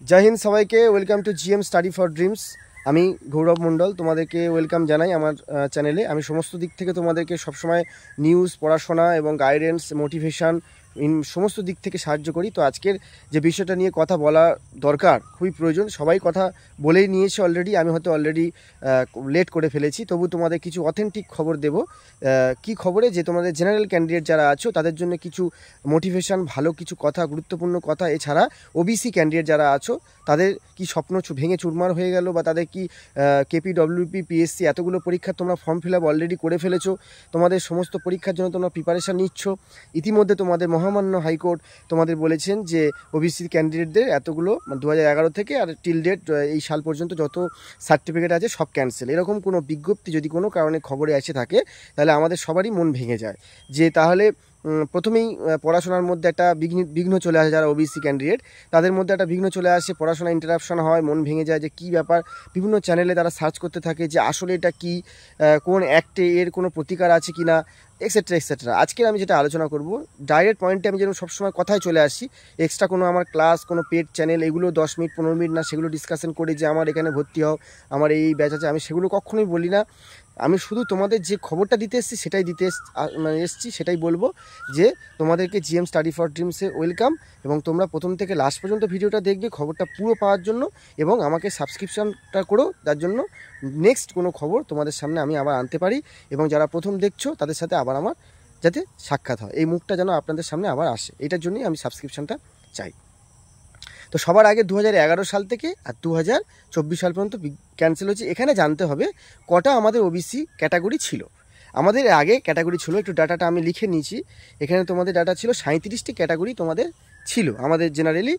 जय हिंद सबाइके welcome to GM study for dreams. আমি গৌরব মণ্ডল তোমাদেরকে ওয়েলকাম জানাই আমার চ্যানেলে। আমি সমস্ত দিক থেকে তোমাদেরকে সবসময় নিউজ, পড়াশোনা এবং গাইডেন্স, মোটিভেশন সমস্ত দিক থেকে সাহায্য করি। তো আজকের যে বিষয়টা নিয়ে কথা বলা দরকার, খুবই প্রয়োজন, সবাই কথা বলেই নিয়েছে অলরেডি, আমি হয়তো অলরেডি লেট করে ফেলেছি, তবু তোমাদের কিছু অথেন্টিক খবর দেব। কি খবরে, যে তোমাদের জেনারেল ক্যান্ডিডেট যারা আছো তাদের জন্য কিছু মোটিভেশন, ভালো কিছু কথা, গুরুত্বপূর্ণ কথা। এছাড়া ওবিসি ক্যান্ডিডেট যারা আছো তাদের কি স্বপ্ন ভেঙে চুরমার হয়ে গেল, বা তাদের কি কেপি, ডব্লিউপি, পিএসসি এতগুলো পরীক্ষার তোমরা ফর্ম ফিল আপ অলরেডি করে ফেলেছো, তোমাদের সমস্ত পরীক্ষার জন্য তোমরা প্রিপারেশান নিচ্ছ। ইতিমধ্যে তোমাদের মহামান্য হাইকোর্ট তোমাদের বলেছেন যে ওবিসি ক্যান্ডিডেটদের এতগুলো 2011 থেকে আর টিল ডেট এই সাল পর্যন্ত যত সার্টিফিকেট আছে সব ক্যান্সেল। এরকম কোনো বিজ্ঞপ্তি যদি কোনো কারণে খবরে এসে থাকে তাহলে আমাদের সবারই মন ভেঙে যায়, যে তাহলে প্রথমেই পড়াশোনার মধ্যে একটা বিঘ্ন চলে আসে। যারা ওবিসি ক্যান্ডিডেট তাদের মধ্যে একটা বিঘ্ন চলে আসে, পড়াশোনা ইন্টারাপশন হয়, মন ভেঙে যায় যে কী ব্যাপার। বিভিন্ন চ্যানেলে তারা সার্চ করতে থাকে যে আসলে এটা কি, কোন অ্যাক্টে এর কোনো প্রতিকার আছে কি না, এক্সেট্রা এক্সেট্রা। আজকে আমি যেটা আলোচনা করব, ডাইরেক্ট পয়েন্টে আমি যেরকম সবসময় কথায় চলে আসি, এক্সট্রা কোনো আমার ক্লাস, কোনো পেড চ্যানেল, এগুলো 10 মিনিট 15 মিনিট না সেগুলো ডিসকাশন করি যে আমার এখানে ভর্তি হও, আমার এই ব্যাচ আছে, আমি সেগুলো কখনোই বলি না। আমি শুধু তোমাদের যে খবরটা দিতে এসেছি সেটাই এসেছি সেটাই বলবো, যে তোমাদেরকে জিএম স্টাডি ফর ড্রিমসে ওয়েলকাম, এবং তোমরা প্রথম থেকে লাস্ট পর্যন্ত ভিডিওটা দেখবে খবরটা পুরো পাওয়ার জন্য, এবং আমাকে সাবস্ক্রিপশনটা করো, তার জন্য নেক্সট কোনো খবর তোমাদের সামনে আমি আবার আনতে পারি, এবং যারা প্রথম দেখছো তাদের সাথে আবার আমার যাতে সাক্ষাৎ হয়, এই মুখটা যেন আপনাদের সামনে আবার আসে, এটার জন্যই আমি সাবস্ক্রিপশনটা চাই। তো সবার আগে 2011 সাল থেকে আর 2024 সাল পর্যন্ত ক্যান্সেল হয়েছে। এখানে জানতে হবে কটা আমাদের ওবিসি ক্যাটাগরি ছিল। আমাদের আগে ক্যাটাগরি ছিল, একটু ডাটাটা আমি লিখে নিয়েছি, এখানে তোমাদের ডাটা ছিল 37টি ক্যাটাগরি তোমাদের ছিল। আমাদের জেনারেলি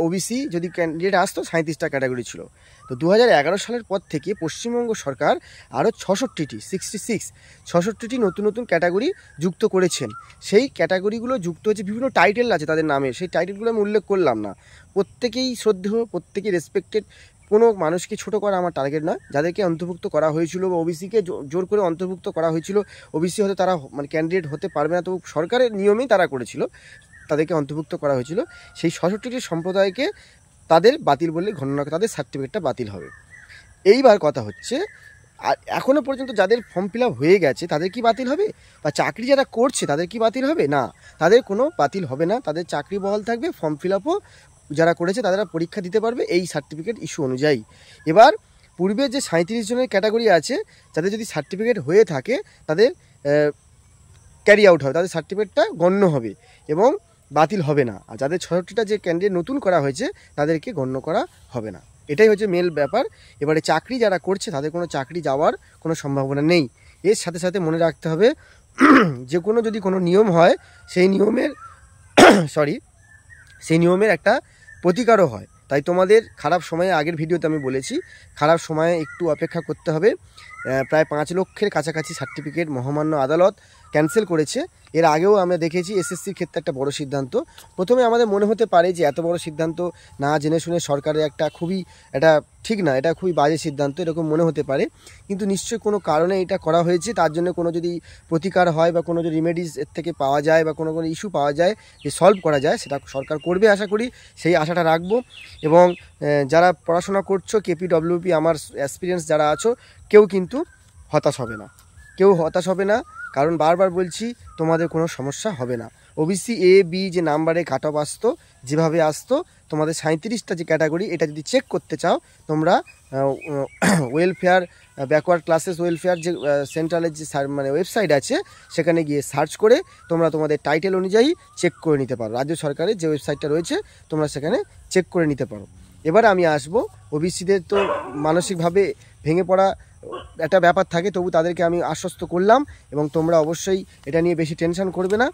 ওবিসি যদি ক্যান্ডিডেট আসতো 37টা ক্যাটাগরি ছিল। তো 2011 সালের পর থেকে পশ্চিমবঙ্গ সরকার আরও 66টি নতুন নতুন ক্যাটাগরি যুক্ত করেছেন। সেই ক্যাটাগরিগুলো যুক্ত হয়েছে, বিভিন্ন টাইটেল আছে তাদের নামে, সেই টাইটেলগুলো আমি উল্লেখ করলাম না। প্রত্যেকেই শ্রদ্ধেয়, প্রত্যেকেই রেসপেক্টেড, কোনো মানুষকে ছোট করা আমার টার্গেট নয়। যাদেরকে অন্তর্ভুক্ত করা হয়েছিল বা ওবিসিকে জোর করে অন্তর্ভুক্ত করা হয়েছিল, ওবিসি হতে তারা মানে ক্যান্ডিডেট হতে পারবে না, তো সরকারের নিয়মেই তারা করেছিল, তাদেরকে অন্তর্ভুক্ত করা হয়েছিল। সেই 66টি সম্প্রদায়কে তাদের বাতিল বলে গণনা, তাদের সার্টিফিকেটটা বাতিল হবে। এইবার কথা হচ্ছে, আর এখনও পর্যন্ত যাদের ফর্ম ফিল আপ হয়ে গেছে তাদের কি বাতিল হবে, বা চাকরি যারা করছে তাদের কি বাতিল হবে? না, তাদের কোনো বাতিল হবে না, তাদের চাকরি বহাল থাকবে। ফর্ম ফিল আপও যারা করেছে তারা পরীক্ষা দিতে পারবে এই সার্টিফিকেট ইস্যু অনুযায়ী। এবার পূর্বে যে 37 জনের ক্যাটাগরি আছে, যাদের যদি সার্টিফিকেট হয়ে থাকে তাদের ক্যারি আউট হবে, তাদের সার্টিফিকেটটা গণ্য হবে এবং বাতিল হবে না। আর যাদের 66টা যে ক্যান্ডিডেট নতুন করা হয়েছে তাদেরকে গণ্য করা হবে না। এটাই হচ্ছে মেল ব্যাপার। এবারে চাকরি যারা করছে তাদের কোনো চাকরি যাওয়ার কোনো সম্ভাবনা নেই। এর সাথে সাথে মনে রাখতে হবে, যে কোনো যদি কোনো নিয়ম হয় সেই নিয়মের সেই নিয়মের একটা প্রতিকারও হয়। তাই তোমাদের খারাপ সময়ে, আগের ভিডিওতে আমি বলেছি, খারাপ সময়ে একটু অপেক্ষা করতে হবে। প্রায় 5 লক্ষের কাছাকাছি সার্টিফিকেট মহামান্য আদালত ক্যান্সেল করেছে। এর আগেও আমরা দেখেছি এসএসসির ক্ষেত্রে একটা বড় সিদ্ধান্ত। প্রথমে আমাদের মনে হতে পারে যে এত বড় সিদ্ধান্ত না জেনে শুনে সরকারের এটা ঠিক না, এটা খুবই বাজে সিদ্ধান্ত, এরকম মনে হতে পারে। কিন্তু নিশ্চয়ই কোনো কারণে এটা করা হয়েছে, তার জন্য কোনো যদি প্রতিকার হয় বা কোনো যদি রিমেডিস এর থেকে পাওয়া যায় বা কোনো ইস্যু পাওয়া যায় যে সলভ করা যায়, সেটা সরকার করবে আশা করি, সেই আশাটা রাখবো। এবং যারা পড়াশোনা করছো, কেপি, ডব্লিউপি, আমার এক্সপিরিয়েন্স যারা আছো, কেউ কিন্তু হতাশ হবে না, কারণ বারবার বলছি তোমাদের কোনো সমস্যা হবে না। ওবিসি এ বি যে নাম্বারে কাট অফ আসতো, যেভাবে আসতো, তোমাদের 37টা যে ক্যাটাগরি, এটা যদি চেক করতে চাও তোমরা ওয়েলফেয়ার, ব্যাকওয়ার্ড ক্লাসেস ওয়েলফেয়ার যে সেন্ট্রালের যে মানে ওয়েবসাইট আছে, সেখানে গিয়ে সার্চ করে তোমরা তোমাদের টাইটেল অনুযায়ী চেক করে নিতে পারো। রাজ্য সরকারের যে ওয়েবসাইটটা রয়েছে তোমরা সেখানে চেক করে নিতে পারো। এবার আমি আসবো, ওবিসিদের তো মানসিকভাবে ভেঙে পড়া একটা ব্যাপার থাকে, তবু তাদেরকে আমি আশ্বস্ত করলাম, এবং তোমরা অবশ্যই এটা নিয়ে বেশি টেনশন করবে না।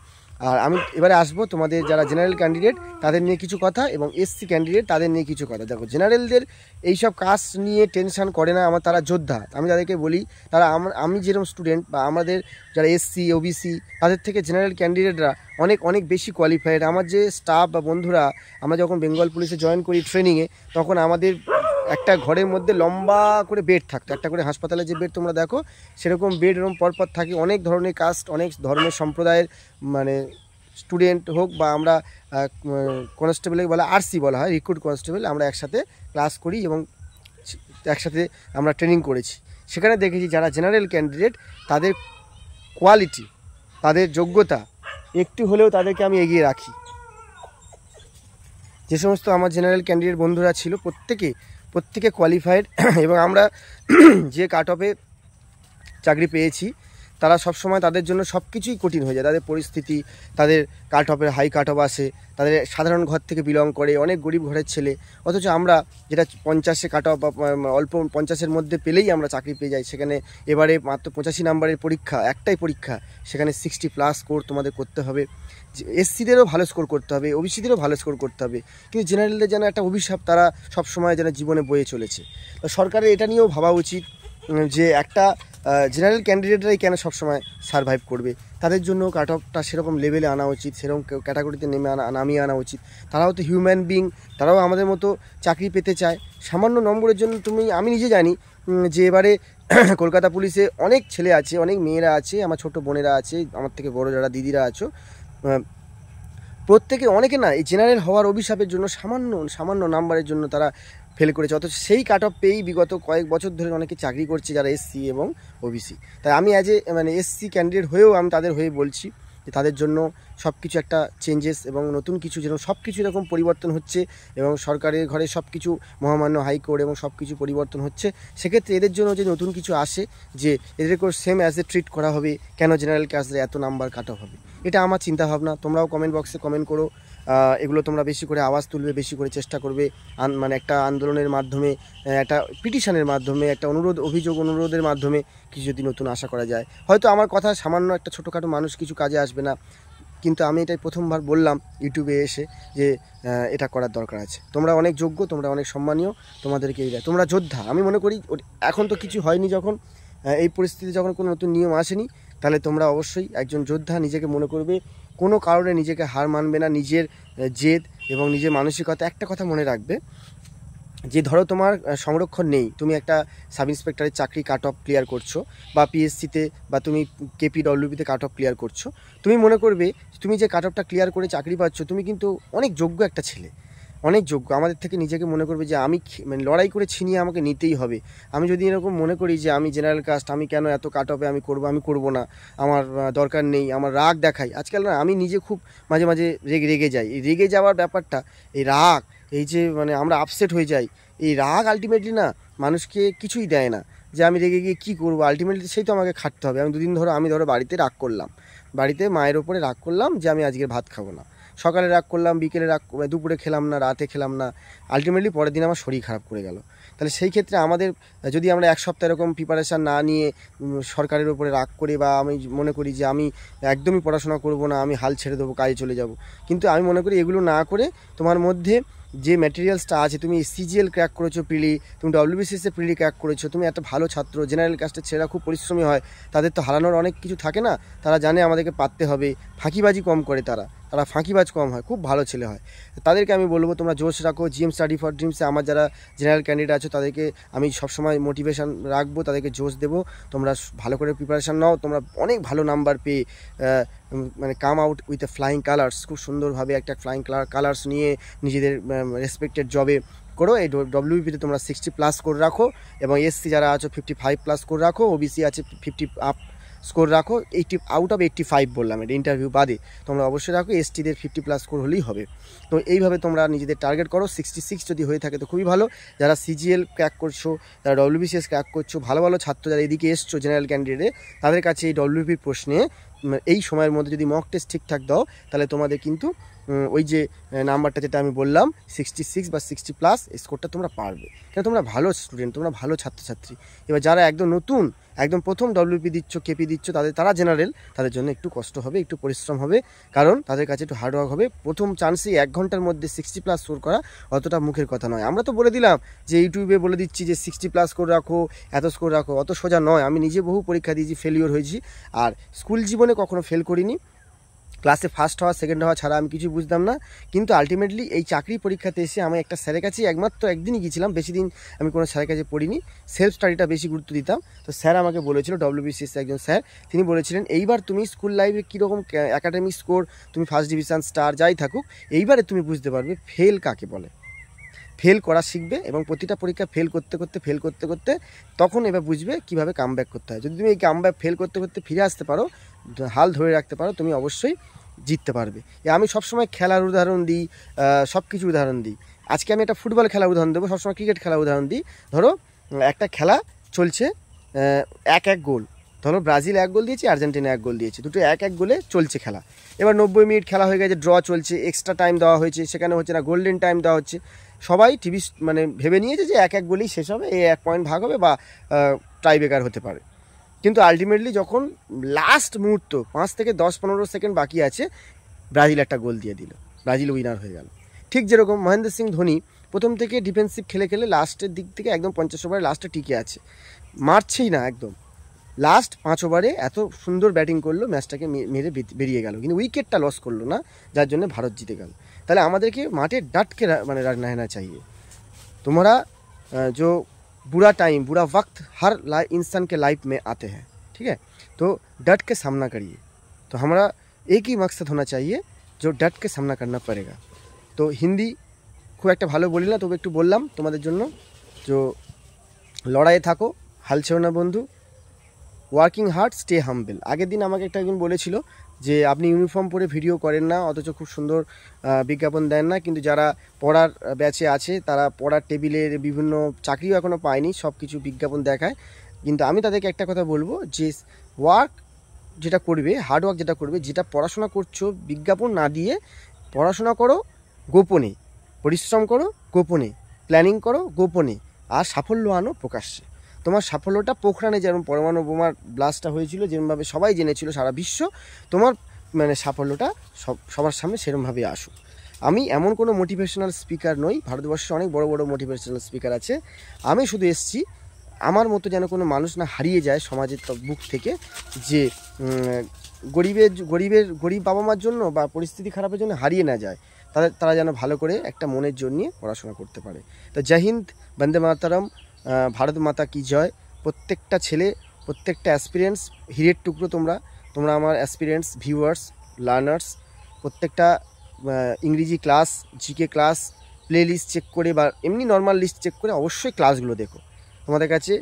আর আমি এবারে আসবো তোমাদের যারা জেনারেল ক্যান্ডিডেট তাদের নিয়ে কিছু কথা, এবং এসসি ক্যান্ডিডেট তাদের নিয়ে কিছু কথা। দেখো, জেনারেলদের এইসব কাজ নিয়ে টেনশন করে না, তারা যোদ্ধা। আমি তাদেরকে বলি, তারা আমি যেরকম স্টুডেন্ট বা আমাদের যারা এসসি, ওবিসি, তাদের থেকে জেনারেল ক্যান্ডিডেটরা অনেক অনেক বেশি কোয়ালিফাইড। আমার যে স্টাফ বা বন্ধুরা, আমরা যখন বেঙ্গল পুলিশে জয়েন করি ট্রেনিংয়ে, তখন আমাদের একটা ঘরের মধ্যে লম্বা করে বেড থাকতো, একটা করে হাসপাতালে যে বেড তোমরা দেখো সেরকম বেড এরকম পরপর থাকে। অনেক ধরনের কাস্ট, অনেক ধরনের সম্প্রদায়ের মানে স্টুডেন্ট হোক বা আমরা কনস্টেবলে বলা আরসি বলা হয়, রিক্রুট কনস্টেবল, আমরা একসাথে ক্লাস করি এবং একসাথে আমরা ট্রেনিং করেছি। সেখানে দেখেছি যারা জেনারেল ক্যান্ডিডেট তাদের কোয়ালিটি, তাদের যোগ্যতা একটু হলেও তাদেরকে আমি এগিয়ে রাখি। যে সমস্ত আমার জেনারেল ক্যান্ডিডেট বন্ধুরা ছিল প্রত্যেকে কোয়ালিফাইড এবং আমরা যে কাট অফে চাকরি পেয়েছি তারা সবসময় তাদের জন্য সব কিছুই কঠিন হয়ে যায়। তাদের পরিস্থিতি, তাদের কাট অফের হাই কাট অফ আসে, তাদের সাধারণ ঘর থেকে বিলং করে, অনেক গরিব ঘরের ছেলে, অথচ আমরা যেটা 50-এ কাট অফ বা অল্প 50-এর মধ্যে পেলেই আমরা চাকরি পেয়ে যাই। সেখানে এবারে মাত্র 85 নাম্বারের পরীক্ষা, একটাই পরীক্ষা, সেখানে 60+ স্কোর তোমাদের করতে হবে। এসসিদেরও ভালো স্কোর করতে হবে, ওবিসিদেরও ভালো স্কোর করতে হবে, কিন্তু জেনারেলদের যেন একটা অভিশাপ তারা সবসময় যেন জীবনে বয়ে চলেছে। তো সরকারের এটা নিয়েও ভাবা উচিত যে একটা জেনারেল ক্যান্ডিডেটরাই কেন সবসময় সারভাইভ করবে, তাদের জন্য কাট অফটা সেরকম লেভেলে আনা উচিত, সেরকম ক্যাটাগরিতে নামিয়ে আনা উচিত। তারাও তো হিউম্যান বিং, তারাও আমাদের মতো চাকরি পেতে চায়। সামান্য নম্বরের জন্য আমি নিজে জানি যে এবারে কলকাতা পুলিশে অনেক ছেলে আছে, অনেক মেয়েরা আছে, আমার ছোট বোনেরা আছে, আমার থেকে বড় যারা দিদিরা আছো, প্রত্যেকে অনেকে না এই জেনারেল হওয়ার অভিশাপের জন্য সামান্য নাম্বারের জন্য তারা ফেল করেছে, অথচ সেই কাট অফ পেয়েই বিগত কয়েক বছর ধরে অনেকে চাকরি করছে যারা এসসি এবং ওবিসি। তাই আমি এসসি ক্যান্ডিডেট হয়েও আমি তাদের হয়ে বলছি যে তাদের জন্য সব কিছু একটা চেঞ্জেস এবং নতুন কিছু যেন সব কিছু এরকম পরিবর্তন হচ্ছে এবং সরকারের ঘরে সব কিছু মহামান্য হাইকোর্ট এবং সব কিছু পরিবর্তন হচ্ছে। সেক্ষেত্রে এদের জন্য যে নতুন কিছু আসে, যে এদেরকে সেম অ্যাজ এ ট্রিট করা হবে, কেন জেনারেল ক্যাস্টে এত নাম্বার কাট অফ হবে, এটা আমার চিন্তাভাবনা। তোমরাও কমেন্ট বক্সে কমেন্ট করো, এগুলো তোমরা বেশি করে আওয়াজ তুলবে, বেশি করে চেষ্টা করবে, একটা আন্দোলনের মাধ্যমে, একটা পিটিশনের মাধ্যমে, একটা অনুরোধের মাধ্যমে কিছু যদি নতুন আশা করা যায়। হয়তো আমার কথা সামান্য একটা ছোটোখাটো মানুষ কিছু কাজে আসবে না, কিন্তু আমি এটাই প্রথমবার বললাম ইউটিউবে এসে যে এটা করার দরকার আছে। তোমরা অনেক যোগ্য, তোমরা অনেক সম্মানীয়, তোমাদেরকে এই তোমরা যোদ্ধা। আমি মনে করি এখন তো কিছু হয়নি, যখন এই পরিস্থিতি, যখন কোনো নতুন নিয়ম আসেনি, তাহলে তোমরা অবশ্যই একজন যোদ্ধা নিজেকে মনে করবে, কোনো কারণে নিজেকে হার মানবে না, নিজের জেদ এবং নিজের মানসিকতা। একটা কথা মনে রাখবে যে ধরো তোমার সংরক্ষণ নেই, তুমি একটা সাব ইন্সপেক্টরের চাকরি কাট অফ ক্লিয়ার করছো, বা পিএসসিতে বা তুমি কেপিডব্লিউপিতে কাট অফ ক্লিয়ার করছো, তুমি মনে করবে তুমি যে কাট অফটা ক্লিয়ার করে চাকরি পাচ্ছ, তুমি কিন্তু অনেক যোগ্য একটা ছেলে, অনেক যোগ্য। আমাদের থেকে নিজেকে মনে করবে যে আমি লড়াই করে ছিনিয়ে আমাকে নিতেই হবে। আমি যদি এরকম মনে করি যে আমি জেনারেল কাস্ট, আমি কেন এত কাট অফে আমি করবো না, আমার দরকার নেই, আমার রাগ দেখাই। আজকাল না আমি নিজে খুব মাঝে মাঝে রেগে যাই। এই রেগে যাওয়ার ব্যাপারটা, এই রাগ, এই যে আমরা আপসেট হয়ে যাই, এই রাগ আলটিমেটলি না মানুষকে কিছুই দেয় না। যে আমি রেগে গিয়ে কী করবো, আলটিমেটলি সেই তো আমাকে খাটতে হবে। আমি দুদিন ধরে বাড়িতে রাগ করলাম, বাড়িতে মায়ের ওপরে রাগ করলাম যে আমি আজকে ভাত খাবো না, সকালে রাগ করলাম, বিকেলে দুপুরে খেলাম না, রাতে খেলাম না, আলটিমেটলি পরের দিন আমার শরীর খারাপ করে গেল। তাহলে সেই ক্ষেত্রে আমাদের যদি আমরা এক সপ্তাহ এরকম প্রিপারেশান না নিয়ে সরকারের উপরে রাগ করে, বা আমি মনে করি যে আমি একদমই পড়াশোনা করব না, আমি হাল ছেড়ে দেবো, কাজে চলে যাব, কিন্তু আমি মনে করি এগুলো না করে তোমার মধ্যে যে ম্যাটেরিয়ালসটা আছে, তুমি সিজিএল ক্র্যাক করেছো প্রিলি, তুমি ডব্লিউবিসিএসে প্রিলি ক্র্যাক করেছো, তুমি একটা ভালো ছাত্র। জেনারেল কাস্টের ছেলেরা খুব পরিশ্রমী হয়, তাদের তো হারানোর অনেক কিছু থাকে না, তারা জানে আমাদেরকে পারতে হবে, ফাঁকিবাজি কম করে, তারা ফাঁকিবাজ কম হয়, খুব ভালো ছেলে হয়। তাদেরকে আমি বলবো তোমরা জোশ রাখো। জিএম স্টাডি ফর ড্রিমসে আমার যারা জেনারেল ক্যান্ডিডেট আছো তাদেরকে আমি সবসময় মোটিভেশন রাখবো, তাদেরকে জোশ দেবো। তোমরা ভালো করে প্রিপারেশান নাও, তোমরা অনেক ভালো নাম্বার পেয়ে come out with a flying colours, খুব সুন্দরভাবে একটা ফ্লাইং কালার্স নিয়ে নিজেদের রেসপেক্টেড জবে করো। এই ডব্লিউবিপিতে তোমরা 60+ করে রাখো, এবং এসসি যারা আছো 55+ করে রাখো, ওবিসি আছে 50 আপ স্কোর রাখো। 80 আউট অফ 85 বললাম, এটা ইন্টারভিউ বাদে তোমরা অবশ্যই রাখো। এসটিদের 50+ স্কোর হলেই হবে। তো এইভাবে তোমরা নিজেদের টার্গেট করো। 66 যদি হয়ে থাকে তো খুবই ভালো। যারা সিজিএল ক্র্যাক করছো, যারা ডব্লিউবিসিএস ক্র্যাক করছো, ভালো ভালো ছাত্র যারা এদিকে এসছো জেনারেল ক্যান্ডিডেটে, তাদের কাছে এই ডব্লিউবিপির প্রশ্নে এই সময়ের মধ্যে যদি মক টেস্ট ঠিকঠাক দাও, তাহলে তোমাদের কিন্তু ওই যে নাম্বারটা যেটা আমি বললাম 66 বা 60+ এই স্কোরটা তোমরা পারবে, কেন তোমরা ভালো স্টুডেন্ট, তোমরা ভালো ছাত্রছাত্রী। এবার যারা একদম নতুন, একদম প্রথম ডব্লিউপি দিচ্ছ, কেপি দিচ্ছ, তারা জেনারেল, তাদের জন্য একটু কষ্ট হবে, একটু পরিশ্রম হবে, কারণ তাদের কাছে একটু হার্ডওয়ার্ক হবে। প্রথম চান্সেই 1 ঘন্টার মধ্যে 60+ স্কোর করা অতটা মুখের কথা নয়। আমরা তো বলে দিলাম যে ইউটিউবে বলে দিচ্ছি যে 60+ স্কোর রাখো, এত স্কোর রাখো, অত সোজা নয়। আমি নিজে বহু পরীক্ষা দিয়েছি, ফেলিওর হয়েছি, আর স্কুল জীবনে কখনো ফেল করিনি। ক্লাসে ফার্স্ট হওয়া সেকেন্ড হওয়া ছাড়া আমি কিছু বুঝতাম না। কিন্তু আলটিমেটলি এই চাকরি পরীক্ষাতে এসে আমি একটা স্যারের কাছে একমাত্র একদিনই গিয়েছিলাম, বেশি দিন আমি কোনো স্যারের কাছে পড়িনি, সেলফ স্টাডিটা বেশি গুরুত্ব দিতাম। তো স্যার আমাকে বলেছিল, WBCS একজন স্যার, তিনি বলেছিলেন এইবার তুমি স্কুল লাইফে কীরকম একাডেমিক স্কোর, তুমি ফার্স্ট ডিভিশন স্টার যাই থাকুক, এইবারে তুমি বুঝতে পারবে ফেল কাকে বলে। ফেল করা শিখবে এবং প্রতিটা পরীক্ষা ফেল করতে করতে তখন এবার বুঝবে কীভাবে কামব্যাক করতে হয়। যদি তুমি এই কামব্যাক ফেল করতে করতে ফিরে আসতে পারো, হাল ধরে রাখতে পারো, তুমি অবশ্যই জিততে পারবে। আমি সবসময় খেলার উদাহরণ দিই, সব কিছু উদাহরণ দিই। আজকে আমি একটা ফুটবল খেলার উদাহরণ দেবো, সবসময় ক্রিকেট খেলার উদাহরণ দিই। ধরো একটা খেলা চলছে, 1-1 গোল, ধরো ব্রাজিল 1 গোল দিয়েছে, আর্জেন্টিনা 1 গোল দিয়েছে, দুটো 1-1 গোলে চলছে খেলা। এবার 90 মিনিট খেলা হয়ে গেছে, ড্র চলছে, এক্সট্রা টাইম দেওয়া হয়েছে, সেখানে হচ্ছে না গোল্ডেন টাইম দেওয়া হচ্ছে। সবাই টিভি মানে ভেবে নিয়েছে যে 1-1 গোলেই শেষ হবে, 1 পয়েন্ট ভাগ হবে বা টাই ব্রেকার হতে পারে। কিন্তু আলটিমেটলি যখন লাস্ট মুহূর্ত 5 থেকে 10-15 সেকেন্ড বাকি আছে, ব্রাজিল একটা গোল দিয়ে দিল, ব্রাজিল উইনার হয়ে গেল। ঠিক যেরকম মহেন্দ্র সিং ধোনি প্রথম থেকে ডিফেন্সিভ খেলে খেলে লাস্টের দিক থেকে একদম 50 ওভারে লাস্টে টিকে আছে, মারছেই না, একদম লাস্ট 5 ওভারে এত সুন্দর ব্যাটিং করলো, ম্যাচটাকে মেরে বেরিয়ে গেল, কিন্তু উইকেটটা লস করলো না, যার জন্য ভারত জিতে গেল। তাহলে আমাদেরকে মাঠে डटके মানে रहना चाहिए। तुम्हारा जो बुरा टाइम, बुरा वक्त हर इंसान के लाइफ में आते हैं, ठीक है, तो डट के सामना करिए। तो हमारा एक ही मकसद होना चाहिए, जो डट के सामना करना पड़ेगा। तो हिंदी খুব একটা ভালো বলি না, তবে একটু বললাম তোমাদের জন্য। তো লড়াইয়ে থাকো, হাল ছেড়ো না বন্ধু, ওয়ার্কিং হার্ড, স্টে হাম্বেল। আগের দিন আমাকে একটা একজন বলেছিল যে আপনি ইউনিফর্ম পরে ভিডিও করেন না, অথচ খুব সুন্দর বিজ্ঞাপন দেন না, কিন্তু যারা পড়ার ব্যাচে আছে তারা পড়ার টেবিলের বিভিন্ন চাকরিও এখনও পায়নি, সব কিছু বিজ্ঞাপন দেখায়। কিন্তু আমি তাদেরকে একটা কথা বলবো যে ওয়ার্ক যেটা করবে, হার্ড ওয়ার্ক যেটা করবে, যেটা পড়াশোনা করছো বিজ্ঞাপন না দিয়ে পড়াশোনা করো গোপনে, পরিশ্রম করো গোপনে, প্ল্যানিং করো গোপনে, আর সাফল্য আনো প্রকাশ্যে। তোমার সাফল্যটা পোখরানে যেমন পরমাণু বোমার ব্লাস্টটা হয়েছিল, যেরকমভাবে সবাই জেনেছিল সারা বিশ্ব, তোমার মানে সাফল্যটা সবার সামনে সেরকমভাবে আসুক। আমি এমন কোনো মোটিভেশনাল স্পিকার নই, ভারতবর্ষে অনেক বড় বড় মোটিভেশনাল স্পিকার আছে, আমি শুধু এসেছি আমার মতো যেন কোনো মানুষ না হারিয়ে যায় সমাজের বুক থেকে, যে গরিব বাবা মার জন্য বা পরিস্থিতি খারাপের জন্য হারিয়ে না যায়, তারা যেন ভালো করে একটা মনের জোর নিয়ে পড়াশোনা করতে পারে। তো জয় হিন্দ, বন্দে মাতরম, ভারত মাতা কি জয়। প্রত্যেকটা ছেলে, প্রত্যেকটা অ্যাসপিরিয়েন্স, হিরের টুকরো তোমরা আমার অ্যাসপিরিয়েন্স, ভিউয়ার্স, লার্নার্স, প্রত্যেকটা ইংরেজি class, GK class, playlist check করে বা এমনি নর্মাল লিস্ট চেক করে অবশ্যই ক্লাসগুলো দেখো। তোমাদের কাছে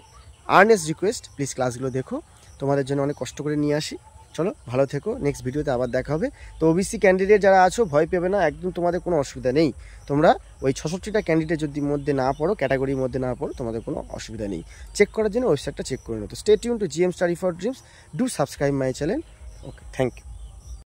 আর্নেস্ট রিকোয়েস্ট, প্লিজ ক্লাসগুলো দেখো, তোমাদের জন্য অনেক কষ্ট করে নিয়ে আসি। চলো ভালো থেকো, নেক্সট ভিডিওতে আবার দেখা হবে। তো ওবিসি ক্যান্ডিডেট যারা আছো ভয় পেবে না, একদম তোমাদের কোনো অসুবিধা নেই। তোমরা ওই 66টা ক্যান্ডিডেট যদি মধ্যে না পড়ো, ক্যাটাগরির মধ্যে না পড়ো, তোমাদের কোনো অসুবিধা নেই। চেক করার জন্য ওয়েবসাইটটা চেক করে নাও। তো stay tune to GM study for dreams, do subscribe my channel. Okay, thank you.